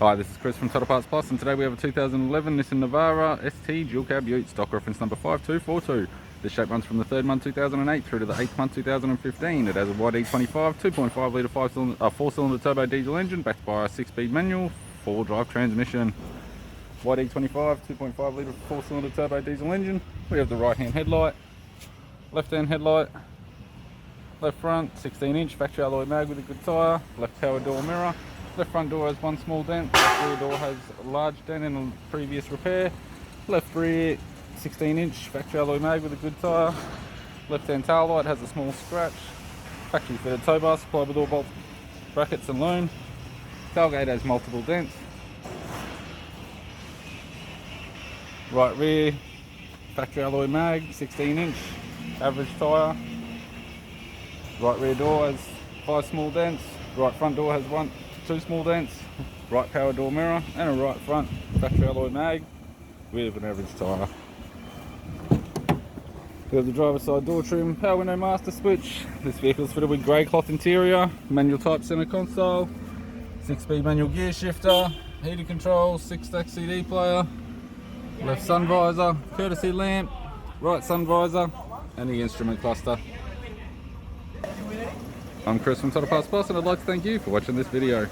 Hi, this is Chris from Total Parts Plus, and today we have a 2011 Nissan Navara ST dual cab ute, stock reference number 5242. This shape runs from the 3rd month 2008 through to the 8th month 2015. It has a YD25 2.5 litre 4-cylinder turbo diesel engine backed by a 6-speed manual 4-wheel drive transmission. YD25 2.5 litre 4-cylinder turbo diesel engine. We have the right hand headlight, left hand headlight, left front 16-inch factory alloy mag with a good tyre, left power door mirror. Left front door has one small dent, left rear door has a large dent in a previous repair. Left rear 16-inch factory alloy mag with a good tyre. Left hand tail light has a small scratch. Factory fitted tow bar supplied with all bolt brackets and loom. Tailgate has multiple dents. Right rear factory alloy mag 16-inch average tyre. Right rear door has 5 small dents. Right front door has 2 small dents, right power door mirror, and a right front factory alloy mag with an average tyre. We have the driver's side door trim, power window master switch. This vehicle is fitted with grey cloth interior, manual type centre console, 6-speed manual gear shifter, heated controls, 6-stack CD player, left sun visor, courtesy lamp, right sun visor, and the instrument cluster. I'm Chris from Total Parts Plus, and I'd like to thank you for watching this video.